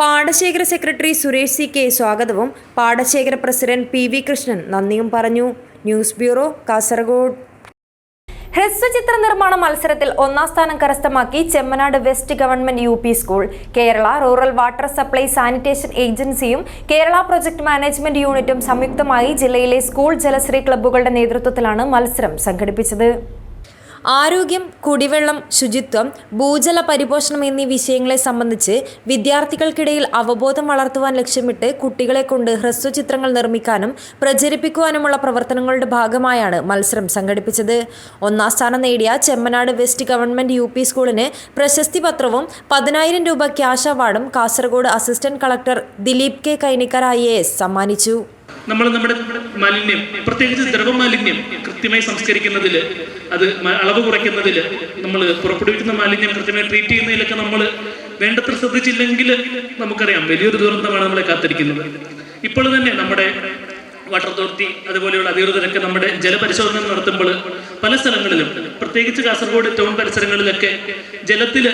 പാടശേഖര സെക്രട്ടറി സുരേഷ് CK സ്വാഗതവും പാടശേഖര പ്രസിഡന്റ് PV കൃഷ്ണൻ നന്ദിയും പറഞ്ഞു. News bureau, Kasaragod. ഹ്രസ്വചിത്ര നിർമ്മാണ മത്സരത്തിൽ ഒന്നാം സ്ഥാനം കരസ്ഥമാക്കി Chemnad west government UP school. Kerala rural water supply sanitation ഏജൻസിയും കേരള പ്രൊജക്ട് മാനേജ്മെന്റ് യൂണിറ്റും സംയുക്തമായി ജില്ലയിലെ സ്കൂൾ ജലശ്രീ ക്ലബ്ബുകളുടെ നേതൃത്വത്തിലാണ് മത്സരം സംഘടിപ്പിച്ചത്. ആരോഗ്യം, കുടിവെള്ളം, ശുചിത്വം, ഭൂജല പരിപോഷണം എന്നീ വിഷയങ്ങളെ സംബന്ധിച്ച് വിദ്യാർത്ഥികൾക്കിടയിൽ അവബോധം വളർത്തുവാൻ ലക്ഷ്യമിട്ട് കുട്ടികളെ കൊണ്ട് ഹ്രസ്വചിത്രങ്ങൾ നിർമ്മിക്കാനും പ്രചരിപ്പിക്കുവാനുമുള്ള പ്രവർത്തനങ്ങളുടെ ഭാഗമായാണ് മത്സരം സംഘടിപ്പിച്ചത്. ഒന്നാം സ്ഥാനം നേടിയ ചെമ്മനാട് വെസ്റ്റ് ഗവൺമെന്റ് UP സ്കൂളിന് പ്രശസ്തി പത്രവും 10,000 രൂപ ക്യാഷ് അവാർഡും Kasaragod assistant collector Dileep K. Kainikkar IAS സമ്മാനിച്ചു. നമ്മുടെ മാലിന്യം, പ്രത്യേകിച്ച് ദ്രവമാലിന്യം കൃത്യമായി സംസ്കരിക്കുന്നതിൽ, അത് അളവ് കുറയ്ക്കുന്നതിൽ, നമ്മൾ പുറപ്പെടുവിക്കുന്ന മാലിന്യം കൃത്യമായി ട്രീറ്റ് ചെയ്യുന്നതിലൊക്കെ നമ്മൾ വേണ്ടത്ര ശ്രദ്ധിച്ചില്ലെങ്കിൽ നമുക്കറിയാം വലിയൊരു ദുരന്തമാണ് നമ്മളെ കാത്തിരിക്കുന്നത്. ഇപ്പോൾ തന്നെ നമ്മുടെ വാട്ടർ അതോറിറ്റി അതുപോലെയുള്ള അധികൃതരൊക്കെ നമ്മുടെ ജലപരിശോധന നടത്തുമ്പോൾ പല സ്ഥലങ്ങളിലും, പ്രത്യേകിച്ച് കാസർഗോഡ് ടൗൺ പരിസരങ്ങളിലൊക്കെ ജലത്തിൽ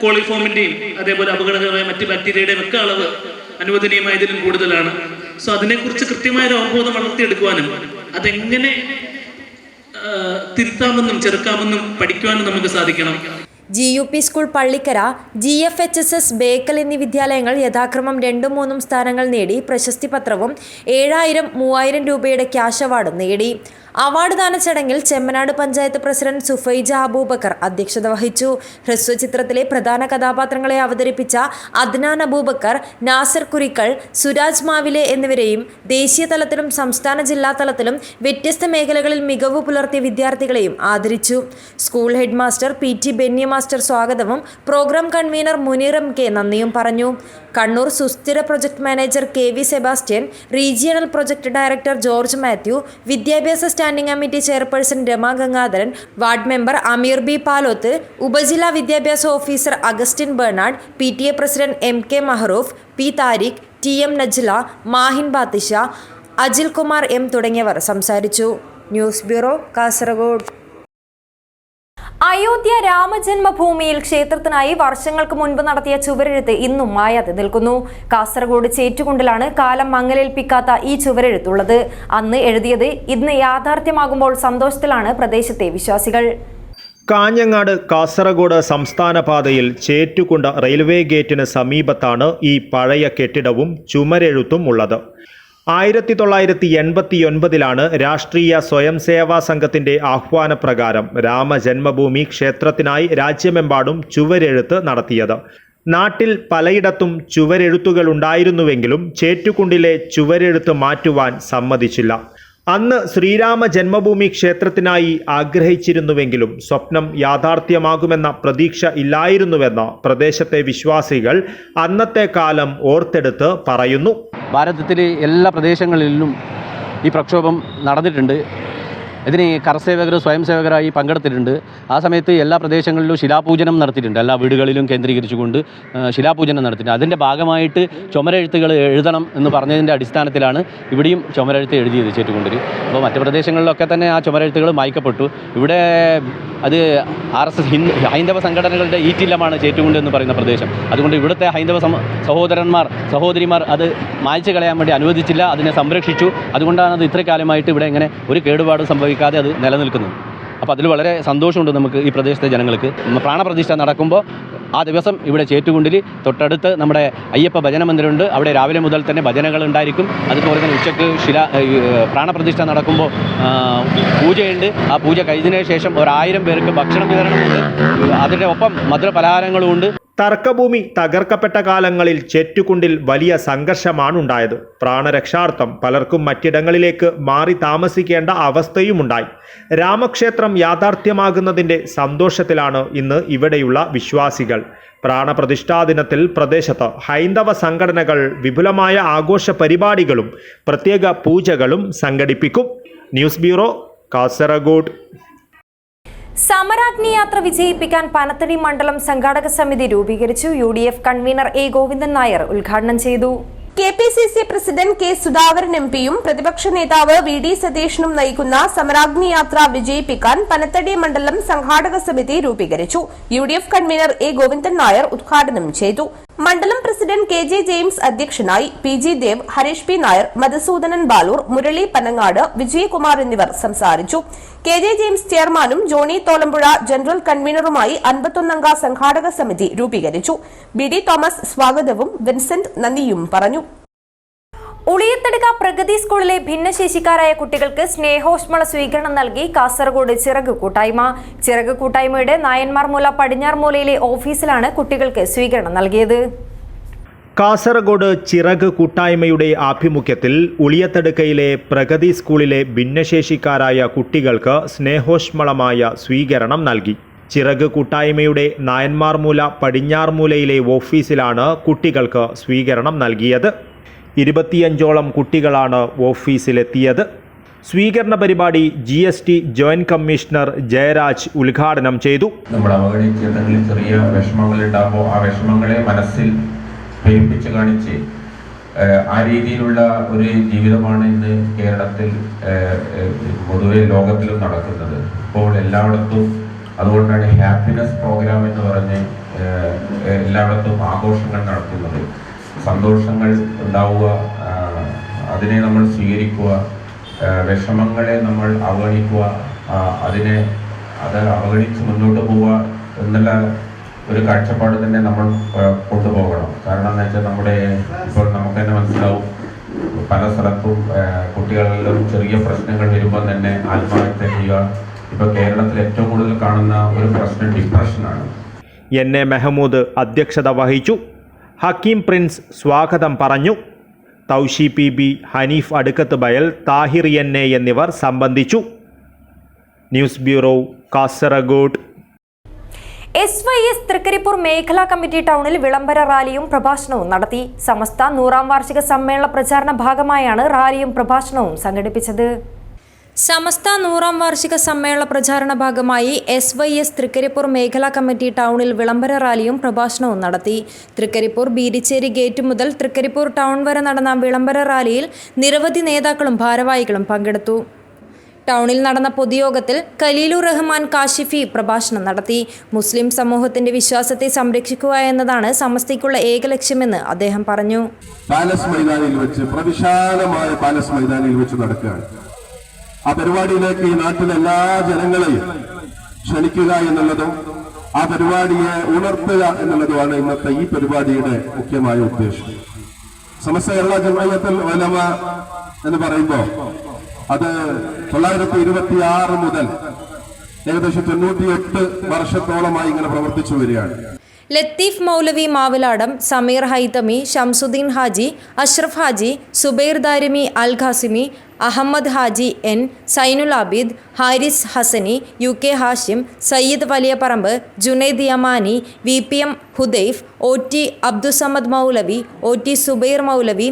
കോളിഫോമിന്റെയും അതേപോലെ അപകടകരമായ മറ്റ് ബാക്ടീരിയയുടെയും ഒക്കെ അളവ് അനുവദനീയമായതിലും കൂടുതലാണ്. സോ അതിനെക്കുറിച്ച് കൃത്യമായ ഒരു അവബോധം വളർത്തിയെടുക്കുവാനും അതെങ്ങനെ തിരുത്താമെന്നും ചെറുക്കാമെന്നും പഠിക്കുവാനും നമുക്ക് സാധിക്കണം. GUP school Pallikkara, GFHSS Bekal എന്നീ വിദ്യാലയങ്ങൾ യഥാക്രമം 2ഉം 3ഉം സ്ഥാനങ്ങൾ നേടി പ്രശസ്തി പത്രവും 7,000, 3,000 രൂപയുടെ ക്യാഷ് അവാർഡും നേടി. അവാർഡ് ദാന ചടങ്ങിൽ ചെമ്മനാട് പഞ്ചായത്ത് പ്രസിഡന്റ് സുഫൈജ അബൂബക്കർ അധ്യക്ഷത വഹിച്ചു. ഹ്രസ്വചിത്രത്തിലെ പ്രധാന കഥാപാത്രങ്ങളെ അവതരിപ്പിച്ച അദ്നാൻ അബൂബക്കർ, നാസർ കുരിക്കൾ, സുരാജ് മാവിലെ എന്നിവരെയും ദേശീയ തലത്തിലും സംസ്ഥാന ജില്ലാ തലത്തിലും വ്യത്യസ്ത മേഖലകളിൽ മികവ് പുലർത്തിയ വിദ്യാർത്ഥികളെയും ആദരിച്ചു. School head master PT Benny master സ്വാഗതവും പ്രോഗ്രാം കൺവീനർ മുനീർ MK നന്ദിയും പറഞ്ഞു. കണ്ണൂർ സുസ്ഥിര project manager KV Sebastian, regional project director George Mathew, വിദ്യാഭ്യാസ standing committee chairperson Rama Gangadharan, ward member Ameer B. Paloth, ഉപജില്ലാ വിദ്യാഭ്യാസ ഓഫീസർ Augustine Bernard, PTA president MK Mahroof, P. Thariq, TM Najla, Mahin Bathisha, Ajil Kumar M തുടങ്ങിയവർ സംസാരിച്ചു. News bureau, Kasaragod. അയോധ്യ രാമജന്മഭൂമിയിൽ ക്ഷേത്രത്തിനായി വർഷങ്ങൾക്ക് മുൻപ് നടത്തിയ ചുവരെഴുത്ത് ഇന്നും മായാതെ നിൽക്കുന്നു. കാസർഗോഡ് ചേറ്റുകുണ്ടിലാണ് കാലം മങ്ങലേൽപ്പിക്കാത്ത ഈ ചുവരെഴുത്തുള്ളത്. അന്ന് എഴുതിയത് ഇന്ന് യാഥാർത്ഥ്യമാകുമ്പോൾ സന്തോഷത്തിലാണ് പ്രദേശത്തെ വിശ്വാസികൾ. കാഞ്ഞങ്ങാട് കാസർഗോഡ് സംസ്ഥാന പാതയിൽ ചേറ്റുകുണ്ട റെയിൽവേ ഗേറ്റിന് സമീപത്താണ് ഈ പഴയ കെട്ടിടവും ചുമരെഴുത്തും ഉള്ളത്. 1989 രാഷ്ട്രീയ സ്വയം സേവാ സംഘത്തിൻ്റെ ആഹ്വാനപ്രകാരം രാമജന്മഭൂമി ക്ഷേത്രത്തിനായി രാജ്യമെമ്പാടും ചുവരെഴുത്ത് നടത്തിയത്. നാട്ടിൽ പലയിടത്തും ചുവരെഴുത്തുകളുണ്ടായിരുന്നുവെങ്കിലും ചേറ്റുകുണ്ടിലെ ചുവരെഴുത്ത് മാറ്റുവാൻ സമ്മതിച്ചില്ല. അന്ന് ശ്രീരാമ ജന്മഭൂമി ക്ഷേത്രത്തിനായി ആഗ്രഹിച്ചിരുന്നുവെങ്കിലും സ്വപ്നം യാഥാർത്ഥ്യമാകുമെന്ന പ്രതീക്ഷ ഇല്ലായിരുന്നുവെന്ന് പ്രദേശത്തെ വിശ്വാസികൾ അന്നത്തെ കാലം ഓർത്തെടുത്ത് പറയുന്നു. ഭാരതത്തിലെ എല്ലാ പ്രദേശങ്ങളിലും ഈ പ്രക്ഷോഭം നടന്നിട്ടുണ്ട്. ഇതിന് കർസേവകർ സ്വയം സേവകരായി പങ്കെടുത്തിട്ടുണ്ട്. ആ സമയത്ത് എല്ലാ പ്രദേശങ്ങളിലും ശിലാപൂജനം നടത്തിയിട്ടുണ്ട്. എല്ലാ വീടുകളിലും കേന്ദ്രീകരിച്ചുകൊണ്ട് ശിലാപൂജനം നടത്തിയിട്ടുണ്ട്. അതിൻ്റെ ഭാഗമായിട്ട് ചുമരെഴുത്തുകൾ എഴുതണം എന്ന് പറഞ്ഞതിൻ്റെ അടിസ്ഥാനത്തിലാണ് ഇവിടെയും ചുമരെഴുത്ത് എഴുതിയത് ചേറ്റുകുണ്ടിൽ. അപ്പോൾ മറ്റ് പ്രദേശങ്ങളിലൊക്കെ തന്നെ ആ ചുമരെഴുത്തുകൾ മായ്ക്കപ്പെട്ടു. ഇവിടെ അത് RSS ഹൈന്ദവ സംഘടനകളുടെ ഈറ്റില്ലമാണ് ചേറ്റുകുണ്ട് എന്ന് പറയുന്ന പ്രദേശം. അതുകൊണ്ട് ഇവിടുത്തെ ഹൈന്ദവ സഹോദരിമാർ അത് മായ്ച്ചു കളയാൻ വേണ്ടി അനുവദിച്ചില്ല, അതിനെ സംരക്ഷിച്ചു. അതുകൊണ്ടാണ് അത് ഇത്ര കാലമായിട്ട് ഇവിടെ ഇങ്ങനെ ഒരു കേടുപാടും സംഭവിക്കാതെ അത് നിലനിൽക്കുന്നത്. അപ്പോൾ അതിൽ വളരെ സന്തോഷമുണ്ട് നമുക്ക് ഈ പ്രദേശത്തെ ജനങ്ങൾക്ക്. പ്രാണപ്രതിഷ്ഠ നടക്കുമ്പോൾ ആ ദിവസം ഇവിടെ ചേറ്റുകുണ്ടിൽ തൊട്ടടുത്ത് നമ്മുടെ അയ്യപ്പ ഭജന മന്ദിരമുണ്ട്. അവിടെ രാവിലെ മുതൽ തന്നെ ഭജനകൾ ഉണ്ടായിരിക്കും. അതുപോലെ തന്നെ ഉച്ചയ്ക്ക് പ്രാണപ്രതിഷ്ഠ നടക്കുമ്പോൾ പൂജയുണ്ട്. ആ പൂജ കഴിഞ്ഞതിന് ശേഷം 1000 പേർക്ക് ഭക്ഷണം വിതരണമുണ്ട്. അതിൻ്റെ ഒപ്പം മധുരപലഹാരങ്ങളുമുണ്ട്. തർക്കഭൂമി തകർക്കപ്പെട്ട കാലങ്ങളിൽ ചേറ്റുകുണ്ടിൽ വലിയ സംഘർഷമാണുണ്ടായത്. പ്രാണരക്ഷാർത്ഥം പലർക്കും മറ്റിടങ്ങളിലേക്ക് മാറി താമസിക്കേണ്ട അവസ്ഥയുമുണ്ടായി. രാമക്ഷേത്രം യാഥാർത്ഥ്യമാകുന്നതിൻ്റെ സന്തോഷത്തിലാണ് ഇന്ന് ഇവിടെയുള്ള വിശ്വാസികൾ. പ്രാണപ്രതിഷ്ഠാ ദിനത്തിൽ പ്രദേശത്ത് ഹൈന്ദവ സംഘടനകൾ വിപുലമായ ആഘോഷ പരിപാടികളും പ്രത്യേക പൂജകളും സംഘടിപ്പിക്കും. News bureau, Kasaragod. സമരാഗ്നി യാത്ര വിജയിപ്പിക്കാൻ പനത്തടി മണ്ഡലം സംഘാടക സമിതി രൂപീകരിച്ചു. UDF convener A. Govindan Nair ഉദ്ഘാടനം ചെയ്തു. KPCC president K. സുധാകരൻ MPയും പ്രതിപക്ഷ നേതാവ് VD സതീശനും നയിക്കുന്ന സമരാഗ്നി യാത്ര വിജയിപ്പിക്കാൻ പനത്തടി മണ്ഡലം സംഘാടക സമിതി രൂപീകരിച്ചു. UDF convener A. Govindan Nair ഉദ്ഘാടനം ചെയ്തു. മണ്ഡലം പ്രസിഡന്റ് കെ.ജെ. ജെയിംസ് അധ്യക്ഷനായി. പി.ജി. ദേവ്, ഹരീഷ് പി. നായർ, മധുസൂദനൻ ബാലൂർ, മുരളി പനങ്ങാട്, വിജയകുമാർ എന്നിവർ സംസാരിച്ചു. കെ.ജെ. ജെയിംസ് ചെയർമാനും ജോണി തോലമ്പുഴ ജനറൽ കൺവീനറുമായി 51-അംഗ സംഘാടക സമിതി രൂപീകരിച്ചു. ബി.ഡി. തോമസ് സ്വാഗതവും വിൻസെന്റ് നന്ദിയും പറഞ്ഞു. ഉളിയത്തടുക്ക പ്രഗതി സ്കൂളിലെ ഭിന്നശേഷിക്കാരായ കുട്ടികൾക്ക് സ്നേഹോഷ്മള സ്വീകരണം നൽകി കാസർഗോഡ് ചിറക് കൂട്ടായ്മ. ചിറക് കൂട്ടായ്മയുടെ നായന്മാർമൂല പടിഞ്ഞാർമൂലയിലെ ഓഫീസിലാണ് കുട്ടികൾക്ക് സ്വീകരണം നൽകിയത്. കാസർഗോഡ് ചിറക് കൂട്ടായ്മയുടെ ആഭിമുഖ്യത്തിൽ ഉളിയത്തടുക്കയിലെ പ്രഗതി സ്കൂളിലെ ഭിന്നശേഷിക്കാരായ കുട്ടികൾക്ക് സ്നേഹോഷ്മളമായ സ്വീകരണം നൽകി. ചിറക് കൂട്ടായ്മയുടെ നായന്മാർമൂല പടിഞ്ഞാർമൂലയിലെ ഓഫീസിലാണ് കുട്ടികൾക്ക് സ്വീകരണം നൽകിയത്. 25ഓളം കുട്ടികളാണ് ഓഫീസിലെത്തിയത്. സ്വീകരണ പരിപാടി GST ജോയിന്റ് കമ്മീഷണർ ജയരാജ് ഉദ്ഘാടനം ചെയ്തു. നമ്മൾ അവഗണിച്ച് എന്തെങ്കിലും ചെറിയ വിഷമങ്ങൾ ഉണ്ടാകുമ്പോൾ ആ വിഷമങ്ങളെ മനസ്സിൽ പെരുപ്പിച്ച് കാണിച്ച് ആ രീതിയിലുള്ള ഒരു ജീവിതമാണ് ഇന്ന് കേരളത്തിൽ പൊതുവെ ലോകത്തിലും നടക്കുന്നത്. ഇപ്പോൾ എല്ലായിടത്തും അതുകൊണ്ടാണ് ഹാപ്പിനെസ് പ്രോഗ്രാം എന്ന് പറഞ്ഞ് എല്ലായിടത്തും ആഘോഷങ്ങൾ നടത്തുന്നത്. സന്തോഷങ്ങൾ ഉണ്ടാവുക, അതിനെ നമ്മൾ സ്വീകരിക്കുക, വിഷമങ്ങളെ നമ്മൾ അവഗണിക്കുക, അത് അവഗണിച്ച് മുന്നോട്ട് പോവുക എന്നുള്ള ഒരു കാഴ്ചപ്പാട് തന്നെ നമ്മൾ കൊണ്ടുപോകണം. കാരണം എന്ന് വെച്ചാൽ ഇപ്പോൾ നമുക്ക് തന്നെ മനസ്സിലാവും, പല സ്ഥലത്തും കുട്ടികളിലും ചെറിയ പ്രശ്നങ്ങൾ വരുമ്പോൾ തന്നെ ആത്മഹത്യ ചെയ്യുക. ഇപ്പോൾ കേരളത്തിൽ ഏറ്റവും കൂടുതൽ കാണുന്ന ഒരു പ്രശ്നം ഡിപ്രഷനാണ്. NA മെഹമ്മൂദ് അധ്യക്ഷത വഹിച്ചു. ഹക്കീം പ്രിൻസ് സ്വാഗതം പറഞ്ഞു. തൗഷി PB, ഹനീഫ് അടുക്കത്ത് ബയൽ, താഹിർ NA എന്നിവർ സംബന്ധിച്ചു. News bureau, Kasaragod. SYS Thrikkaripur മേഖലാ കമ്മിറ്റി ടൗണിൽ വിളംബര റാലിയും പ്രഭാഷണവും നടത്തി. സമസ്ത 100ാം വാർഷിക സമ്മേളന പ്രചാരണ ഭാഗമായാണ് റാലിയും പ്രഭാഷണവും സംഘടിപ്പിച്ചത്. സമസ്ത 100ാം വാർഷിക സമ്മേളന പ്രചാരണ ഭാഗമായി SYS തൃക്കരിപ്പൂർ മേഖലാ കമ്മിറ്റി ടൗണിൽ വിളംബര റാലിയും പ്രഭാഷണവും നടത്തി. തൃക്കരിപ്പൂർ ബീരിച്ചേരി ഗേറ്റ് മുതൽ തൃക്കരിപ്പൂർ ടൗൺ വരെ നടന്ന വിളംബര റാലിയിൽ നിരവധി നേതാക്കളും ഭാരവാഹികളും പങ്കെടുത്തു. ടൗണിൽ നടന്ന പൊതുയോഗത്തിൽ ഖലീലുർ റഹ്മാൻ കാശിഫി പ്രഭാഷണം നടത്തി. മുസ്ലിം സമൂഹത്തിന്റെ വിശ്വാസത്തെ സംരക്ഷിക്കുക എന്നതാണ് സമസ്തയ്ക്കുള്ള ഏക ലക്ഷ്യമെന്ന് അദ്ദേഹം പറഞ്ഞു. പാലസ് മൈതാനിൽ വെച്ച്, പ്രവിശാലമായ പാലസ് മൈതാനിൽ വെച്ച് നടക്കുകയാണ്. ആ പരിപാടിയിലേക്ക് ഈ നാട്ടിലെ എല്ലാ ജനങ്ങളെയും ക്ഷണിക്കുക എന്നുള്ളതും ആ പരിപാടിയെ ഉണർത്തുക എന്നുള്ളതുമാണ് ഇന്നത്തെ ഈ പരിപാടിയുടെ മുഖ്യമായ ഉദ്ദേശം. സമസ്ത കേരള ജംഇയ്യത്തുൽ ഉലമ എന്ന് പറയുമ്പോൾ അത് 1926 മുതൽ ഏകദേശം 98 വർഷത്തോളമായി ഇങ്ങനെ പ്രവർത്തിച്ചു വരികയാണ്. Latheef Moulavi Maviladam, Sameer Haithami, Shamsuddin Haji, Ashraf Haji, Subair Darimi Al Qasimi, Ahmed Haji N, Zainul Abid, Haris Hasani, UK Hashim, Sayyid Valiyaparamba, Junaid Yamani, VPM Hudaif, OT Abdussamad Moulavi, OT Subair Moulavi,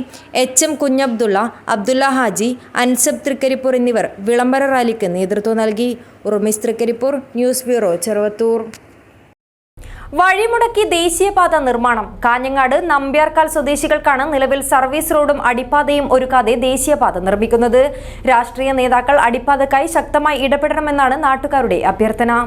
HM Kunhabdulla, Abdulla Haji, Ansab Thrikaripur എന്നിവർ വിളംബര റാലിക്ക് നേതൃത്വം നൽകി. Urumis Thrikaripur, news bureau, Cheruvathur. വഴിമുടക്കി ദേശീയപാത നിർമ്മാണം. കാഞ്ഞങ്ങാട് നമ്പ്യാർക്കാൽ സ്വദേശികൾക്കാണ് നിലവിൽ സർവീസ് റോഡും അടിപ്പാതയും ഒരുക്കാതെ ദേശീയപാത നിർമ്മിക്കുന്നത്. രാഷ്ട്രീയ നേതാക്കൾ അടിപ്പാതക്കായി ശക്തമായി ഇടപെടണമെന്നാണ് നാട്ടുകാരുടെ അഭ്യർത്ഥന.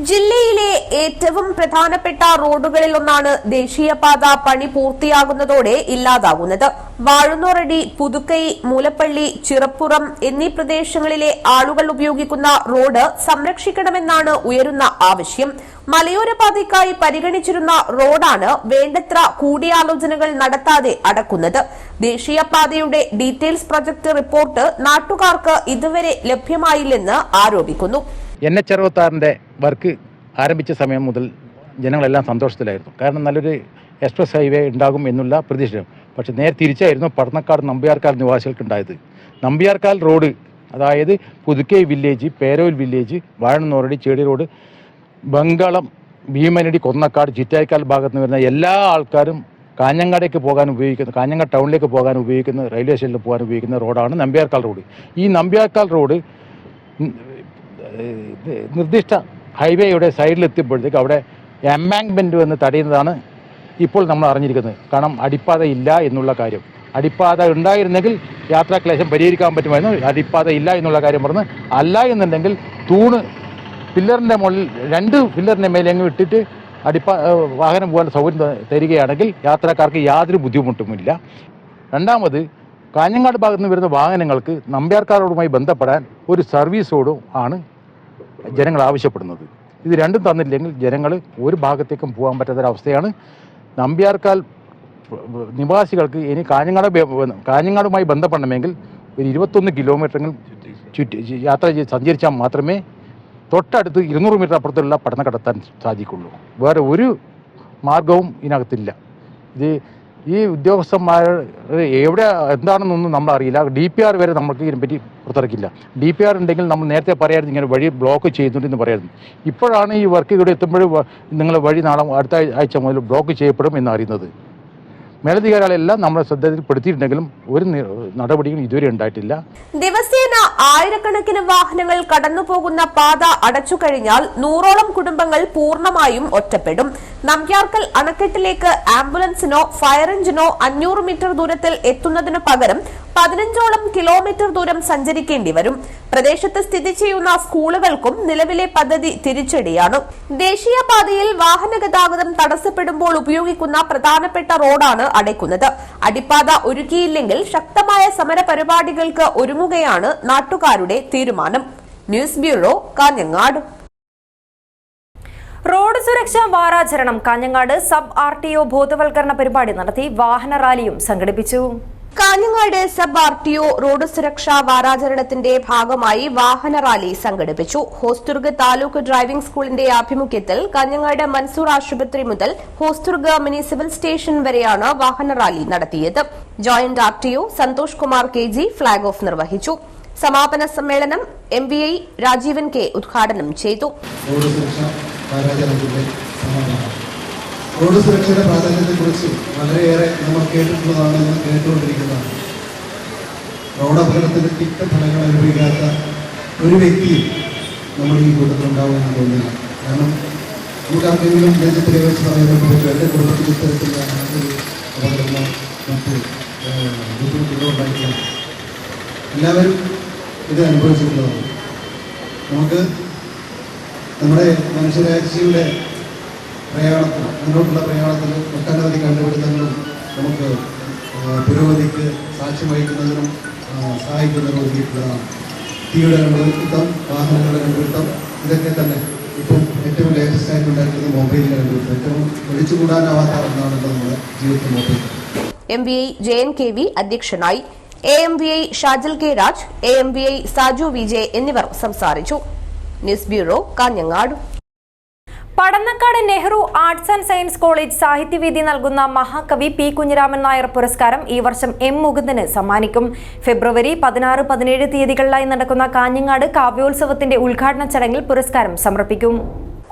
ജില്ലയിലെ ഏറ്റവും പ്രധാനപ്പെട്ട റോഡുകളിൽ ഒന്നാണ് ദേശീയപാത പണി പൂർത്തിയാകുന്നതോടെ ഇല്ലാതാകുന്നത്. വാഴുന്നോറടി, പുതുക്കൈ, മൂലപ്പള്ളി, ചിറപ്പുറം എന്നീ പ്രദേശങ്ങളിലെ ആളുകൾ ഉപയോഗിക്കുന്ന റോഡ് സംരക്ഷിക്കണമെന്നാണ് ഉയരുന്ന ആവശ്യം. മലയോര പാതയ്ക്കായി പരിഗണിച്ചിരുന്ന റോഡാണ് വേണ്ടത്ര കൂടിയാലോചനകൾ നടത്താതെ അടക്കുന്നത്. ദേശീയപാതയുടെ ഡീറ്റെയിൽസ് പ്രൊജക്ട് റിപ്പോർട്ട് നാട്ടുകാർക്ക് ഇതുവരെ ലഭ്യമായില്ലെന്ന് ആരോപിക്കുന്നു. NH-66 വർക്ക് ആരംഭിച്ച സമയം മുതൽ ജനങ്ങളെല്ലാം സന്തോഷത്തിലായിരുന്നു. കാരണം നല്ലൊരു എക്സ്പ്രസ് ഹൈവേ ഉണ്ടാകും എന്നുള്ള പ്രതീക്ഷ. പക്ഷേ നേരെ തിരിച്ചായിരുന്നു പടന്നക്കാട് നമ്പ്യാർക്കാൽ നിവാസികൾക്കുണ്ടായത്. നമ്പ്യാർക്കാൽ റോഡ്, അതായത് Puthukkai village, Perol village, Vazhunnoradi, Chedi road, Bangalam, Bheemanadi, Konnakkad, Chittaikal ഭാഗത്ത് നിന്ന് വരുന്ന എല്ലാ ആൾക്കാരും കാഞ്ഞങ്ങാടേക്ക് പോകാൻ ഉപയോഗിക്കുന്ന, കാഞ്ഞങ്ങാട് ടൗണിലേക്ക് പോകാൻ ഉപയോഗിക്കുന്ന, റെയിൽവേ സ്റ്റേഷനിൽ പോകാൻ ഉപയോഗിക്കുന്ന റോഡാണ് നമ്പ്യാർക്കാൽ റോഡ്. ഈ നമ്പ്യാർക്കാൽ റോഡ് നിർദ്ദിഷ്ട ഹൈവേയുടെ സൈഡിലെത്തിയപ്പോഴത്തേക്ക് അവിടെ എംബാങ്ക്മെൻറ്റ് വന്ന് തടയുന്നതാണ് ഇപ്പോൾ നമ്മൾ അറിഞ്ഞിരിക്കുന്നത്. കാരണം അടിപ്പാത ഇല്ല എന്നുള്ള കാര്യം. അടിപ്പാത ഉണ്ടായിരുന്നെങ്കിൽ യാത്രാക്ലേശം പരിഹരിക്കാൻ പറ്റുമായിരുന്നു. അടിപ്പാത ഇല്ല എന്നുള്ള കാര്യം പറഞ്ഞ്, അല്ല എന്നുണ്ടെങ്കിൽ പില്ലറിൻ്റെ മുകളിൽ 2 പില്ലറിൻ്റെ മേലെ അങ്ങ് ഇട്ടിട്ട് വാഹനം പോകാൻ സൗകര്യം തരികയാണെങ്കിൽ യാത്രക്കാർക്ക് യാതൊരു ബുദ്ധിമുട്ടുമില്ല. രണ്ടാമത്, കാഞ്ഞങ്ങാട് ഭാഗത്ത് നിന്ന് വരുന്ന വാഹനങ്ങൾക്ക് നമ്പ്യാർക്കാടുമായി ബന്ധപ്പെടാൻ ഒരു സർവീസ് റോഡും ആണ് ജനങ്ങൾ ആവശ്യപ്പെടുന്നത്. ഇത് രണ്ടും തന്നില്ലെങ്കിൽ ജനങ്ങൾ ഒരു ഭാഗത്തേക്കും പോകാൻ പറ്റാത്തൊരവസ്ഥയാണ്. നമ്പ്യാർക്കാൽ നിവാസികൾക്ക് ഇനി കാഞ്ഞങ്ങാടുമായി ബന്ധപ്പെടണമെങ്കിൽ ഒരു 21 കിലോമീറ്ററെങ്കിലും യാത്ര സഞ്ചരിച്ചാൽ മാത്രമേ തൊട്ടടുത്ത് 200 മീറ്റർ അപ്പുറത്തുള്ള പഠനം കടത്താൻ സാധിക്കുള്ളൂ. വേറെ ഒരു മാർഗവും ഇതിനകത്തില്ല. ഇത് ഈ ഉദ്യോഗസ്ഥന്മാർ എവിടെ എന്താണെന്നൊന്നും നമ്മളറിയില്ല. DPR വരെ നമുക്ക് ഇതിനെപ്പറ്റി പുറത്തിറക്കില്ല. DPR ഉണ്ടെങ്കിൽ നമ്മൾ നേരത്തെ പറയായിരുന്നു ഇങ്ങനെ വഴി ബ്ലോക്ക് ചെയ്യുന്നുണ്ടെന്ന് പറയായിരുന്നു. ഇപ്പോഴാണ് ഈ വർക്ക് ഇവിടെ എത്തുമ്പോഴും നിങ്ങൾ വഴി നാളെ അടുത്ത ആഴ്ച മുതൽ ബ്ലോക്ക് ചെയ്യപ്പെടും എന്നറിയുന്നത്. മേലധികാരികളെല്ലാം നമ്മളെ ശ്രദ്ധയിൽപ്പെടുത്തിയിട്ടുണ്ടെങ്കിലും ഒരു നടപടിയും ഇതുവരെ ഉണ്ടായിട്ടില്ല. ദിവസേന ആയിരക്കണക്കിന് വാഹനങ്ങൾ കടന്നുപോകുന്ന പാത അടച്ചു കഴിഞ്ഞാൽ 100ഓളം കുടുംബങ്ങൾ പൂർണ്ണമായും ഒറ്റപ്പെടും. നമ്പ്യാർക്കൽ അണക്കെട്ടിലേക്ക് ആംബുലൻസിനോ ഫയർ എഞ്ചിനോ 500 മീറ്റർ ദൂരത്തിൽ എത്തുന്നതിനു പകരം 15ഓളം കിലോമീറ്റർ ദൂരം സഞ്ചരിക്കേണ്ടി വരും. പ്രദേശത്ത് സ്ഥിതി ചെയ്യുന്ന സ്കൂളുകൾക്കും നിലവിലെ പദ്ധതി തിരിച്ചടിയാണ്. ദേശീയപാതയിൽ വാഹന ഗതാഗതം തടസ്സപ്പെടുമ്പോൾ ഉപയോഗിക്കുന്ന പ്രധാനപ്പെട്ട റോഡാണ് അടയ്ക്കുന്നത്. അടിപ്പാത ഒരുക്കിയില്ലെങ്കിൽ ശക്തമായ സമര പരിപാടികൾക്ക് ഒരുങ്ങുകയാണ് നാട്ടുകാരുടെ തീരുമാനം. News bureau, Kanhangad. റോഡ് സുരക്ഷാ വാരാചരണം കാഞ്ഞങ്ങാട് സബ് RTO ബോധവൽക്കരണ പരിപാടി നടത്തി. വാഹന റാലിയും സംഘടിപ്പിച്ചു. കാഞ്ഞങ്ങാട് സബ് RTO റോഡ് സുരക്ഷാ വാരാചരണത്തിന്റെ ഭാഗമായി വാഹന റാലി സംഘടിപ്പിച്ചു. ഹോസ്ദുർഗ് താലൂക്ക് ഡ്രൈവിംഗ് സ്കൂളിന്റെ ആഭിമുഖ്യത്തിൽ കാഞ്ഞങ്ങാട് മൻസൂർ ആശുപത്രി മുതൽ ഹോസ്ദുർഗ് മിനി സിവിൽ സ്റ്റേഷൻ വരെയാണ് വാഹന റാലി നടത്തിയത്. Joint RTO Santhosh Kumar KG flag off നിർവഹിച്ചു. സമാപന സമ്മേളനം MVI രാജീവൻ K ഉദ്ഘാടനം ചെയ്തു. റോഡ് സുരക്ഷയുടെ പ്രാധാന്യത്തെക്കുറിച്ച് വളരെയേറെ നമ്മൾ കേട്ടിട്ടുള്ളതാണ്, കേട്ടുകൊണ്ടിരിക്കുന്നതാണ്. റോഡ് അപകടത്തിൽ തിക്തഫലങ്ങൾ അനുഭവിക്കാത്ത ഒരു വ്യക്തിയും നമ്മൾ ഈ കൂട്ടത്തിലുണ്ടാവുമെന്ന് തോന്നുന്നില്ല. കാരണം നമുക്ക് ആർക്കെങ്കിലും രാജ്യത്തിലെ വെച്ച് പറയുന്നത് പറ്റും എൻ്റെ കുടുംബത്തിൽ ഇത്തരത്തിലുള്ള ഒരു അപകടങ്ങളോ മറ്റ് ബുദ്ധിമുട്ടുകളോ ഉണ്ടായിട്ടില്ല. എല്ലാവരും ഇത് അനുഭവിച്ചിട്ടുള്ളതാണ്. നമുക്ക് നമ്മുടെ മനുഷ്യരാശിയുടെ പ്രയാണത്തിൽ, മുന്നോട്ടുള്ള പ്രയാണത്തിൽ ഒട്ടനവധി കണ്ടുപിടുത്തങ്ങളും നമുക്ക് പുരോഗതിക്ക് സാക്ഷ്യം വഹിക്കുന്നതിനും സഹായിക്കുന്നതിനും ഒരുക്കിയിട്ടുള്ളതാണ്. തീയുടെ കണ്ടുപിടുത്തം, വാഹനങ്ങളുടെ കണ്ടുപിടുത്തം, ഇതൊക്കെ തന്നെ ഇപ്പം ഏറ്റവും ലേറ്റസ്റ്റ് ആയിട്ടുണ്ടായിട്ടുള്ള മൊബൈലിൻ്റെ കണ്ടുപിടുത്തം. ഏറ്റവും ഒഴിച്ചുകൂടാനാവാത്ത ഒന്നാണല്ലോ നമ്മുടെ ജീവിതത്തിൽ മൊബൈൽ. MVI JNKV അധ്യക്ഷനായി. AMVI Shajil K Raj, AMVI Saju VJ എന്നിവർ സംസാരിച്ചു. ന്യൂസ് ബ്യൂറോ, കാഞ്ഞങ്ങാട്. Padannakkad Nehru arts and science college സാഹിത്യവേദി നൽകുന്ന മഹാകവി P. കുഞ്ഞിരാമൻ നായർ പുരസ്കാരം ഈ വർഷം M. മുകുന്ദന് സമ്മാനിക്കും. ഫെബ്രുവരി 16, 17 തീയതികളിലായി നടക്കുന്ന കാഞ്ഞങ്ങാട് കാവ്യോത്സവത്തിന്റെ ഉദ്ഘാടന ചടങ്ങിൽ പുരസ്കാരം സമർപ്പിക്കും.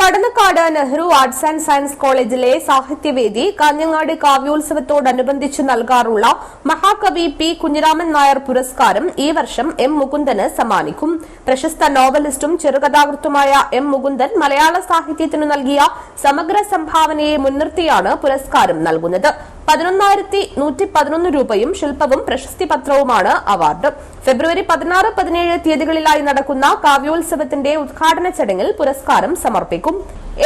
Padannakkad Nehru arts and science കോളേജിലെ സാഹിത്യവേദി കാഞ്ഞങ്ങാട് കാവ്യോത്സവത്തോടനുബന്ധിച്ച് നൽകാറുള്ള മഹാകവി P. കുഞ്ഞിരാമൻ നായർ പുരസ്കാരം ഈ വർഷം M. മുകുന്ദന് സമ്മാനിക്കും. പ്രശസ്ത നോവലിസ്റ്റും ചെറുകഥാകൃത്തുമായ M. മുകുന്ദൻ മലയാള സാഹിത്യത്തിനു നൽകിയ സമഗ്ര സംഭാവനയെ മുൻനിർത്തിയാണ് പുരസ്കാരം നൽകുന്നത്. 11,111 രൂപയും ശില്പവും പ്രശസ്തി പത്രവുമാണ് അവാർഡ്. ഫെബ്രുവരി 16, 17 തീയതികളിലായി നടക്കുന്ന കാവ്യോത്സവത്തിന്റെ ഉദ്ഘാടന ചടങ്ങിൽ പുരസ്കാരം സമർപ്പിക്കും.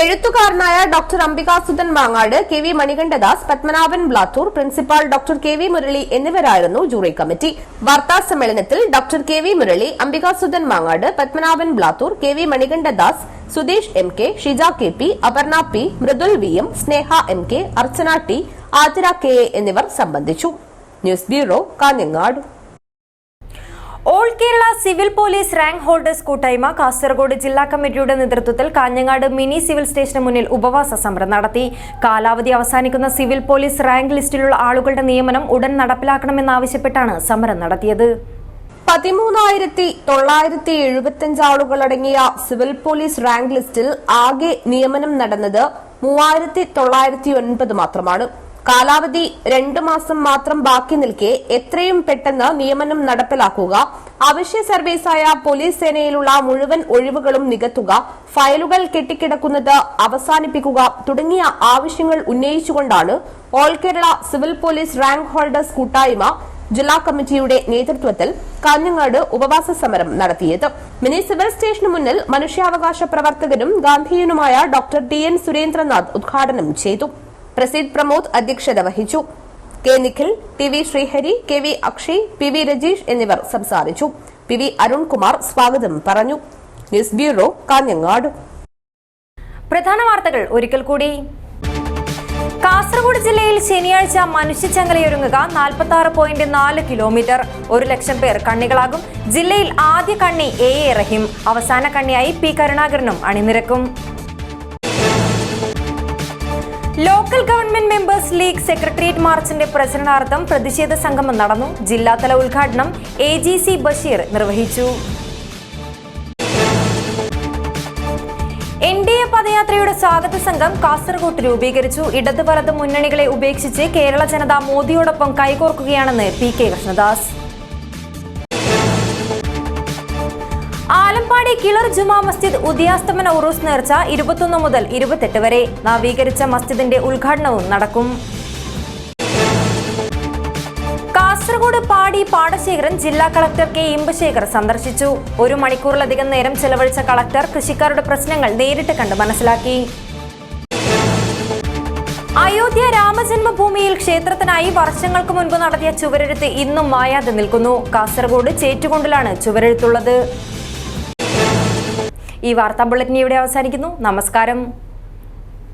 എഴുത്തുകാരനായ doctor Ambikasuthan Mangad, KV Manikandadas, Padmanabhan Blathur, principal doctor KV Murali എന്നിവരായിരുന്നു ജൂറി കമ്മിറ്റി. വാർത്താ സമ്മേളനത്തിൽ doctor KV Murali, Ambikasuthan Mangad, Padmanabhan Blathur, KV Manikandadas, Sudheesh MK, Shija KP, Aparna P, Mridul VM, സ്നേഹ MK, അർച്ചന T, ആതിര KA എന്നിവർ സംബന്ധിച്ചു. News bureau, Kanhangad. All Kerala civil police rank holders കൂട്ടായ്മ കാസർഗോഡ് ജില്ലാ കമ്മിറ്റിയുടെ നേതൃത്വത്തിൽ കാഞ്ഞങ്ങാട് മിനി സിവിൽ സ്റ്റേഷന് മുന്നിൽ ഉപവാസ സമരം നടത്തി. കാലാവധി അവസാനിക്കുന്ന സിവിൽ പോലീസ് റാങ്ക് ലിസ്റ്റിലുള്ള ആളുകളുടെ നിയമനം ഉടൻ നടപ്പിലാക്കണമെന്നാവശ്യപ്പെട്ടാണ് സമരം നടത്തിയത്. 13,975 ആളുകളടങ്ങിയ സിവിൽ പോലീസ് റാങ്ക് ലിസ്റ്റിൽ ആകെ നിയമനം നടന്നത് 3,909 മാത്രമാണ്. കാലാവധി 2 മാസം മാത്രം ബാക്കി നിൽക്കെ എത്രയും പെട്ടെന്ന് നിയമനം നടപ്പിലാക്കുക, അവശ്യ സർവീസായ പോലീസ് സേനയിലുള്ള മുഴുവൻ ഒഴിവുകളും നികത്തുക, ഫയലുകൾ കെട്ടിക്കിടക്കുന്നത് അവസാനിപ്പിക്കുക തുടങ്ങിയ ആവശ്യങ്ങൾ ഉന്നയിച്ചുകൊണ്ടാണ് all Kerala civil police rank holders കൂട്ടായ്മ ജില്ലാ കമ്മിറ്റിയുടെ നേതൃത്വത്തിൽ കാഞ്ഞങ്ങാട് ഉപവാസ സമരം നടത്തിയത്. മിനി സിവിൽ സ്റ്റേഷന് മുന്നിൽ മനുഷ്യാവകാശ പ്രവർത്തകനും ഗാന്ധിയനുമായ ഡോക്ടർ ടി.എൻ. സുരേന്ദ്രനാഥ് ഉദ്ഘാടനം ചെയ്തു. പ്രസീദ് പ്രമോദ് അധ്യക്ഷത വഹിച്ചു. K. Nikhil, TV. Sreehari, KV. Akshay, PV. Rajeesh എന്നിവർ സംസാരിച്ചു. പി.വി. അരുൺകുമാർ സ്വാഗതം പറഞ്ഞു. News bureau, Kanhangad. പ്രധാന വാർത്തകൾ ഒരിക്കൽ കൂടി. കാസർഗോഡ് ജില്ലയിൽ ശനിയാഴ്ച മനുഷ്യച്ചങ്ങലയൊരുങ്ങുക 46.4 കിലോമീറ്റർ. 1 ലക്ഷം പേർ കണ്ണികളാകും. ജില്ലയിൽ ആദ്യ കണ്ണി എ റഹീം, അവസാന കണ്ണിയായി പി കരുണാകരനും അണിനിരക്കും. Local government members league secretariat മാർച്ചിന്റെ പ്രചരണാർത്ഥം പ്രതിഷേധ സംഗമം നടന്നു. ജില്ലാതല ഉദ്ഘാടനം AGC ബഷീർ നിർവഹിച്ചു. NDA പദയാത്രയുടെ സ്വാഗത സംഘം കാസർഗോഡ് രൂപീകരിച്ചു. ഇടത് വലത് മുന്നണികളെ ഉപേക്ഷിച്ച് കേരള ജനത മോദിയോടൊപ്പം കൈകോർക്കുകയാണെന്ന് PK കൃഷ്ണദാസ്. ആലമ്പാടി കിളർ ജുമാ മസ്ജിദ് ഉദയാസ്തമന ഉറൂസ് നേർച്ച 21 മുതൽ 28 വരെ. നവീകരിച്ച മസ്ജിദിന്റെ ഉദ്ഘാടനവും നടക്കും. കാസർഗോഡ് പാടി പാടശേഖരൻ ജില്ലാ കളക്ടർ K. ഇമ്പശേഖർ സന്ദർശിച്ചു. 1 മണിക്കൂറിലധികം നേരം ചെലവഴിച്ച കളക്ടർ കൃഷിക്കാരുടെ പ്രശ്നങ്ങൾ നേരിട്ട് കണ്ട് മനസ്സിലാക്കി. അയോധ്യ രാമജന്മഭൂമിയിൽ ക്ഷേത്രത്തിനായി വർഷങ്ങൾക്ക് മുൻപ് നടത്തിയ ചുവരെഴുത്ത് ഇന്നും മായാതെ നിൽക്കുന്നു. കാസർഗോഡ് ചേറ്റുകൊണ്ടിലാണ് ചുവരെഴുത്തുള്ളത്. ഈ വാർത്താ ബുള്ളറ്റിൻ ഇവിടെ അവസാനിക്കുന്നു. നമസ്കാരം.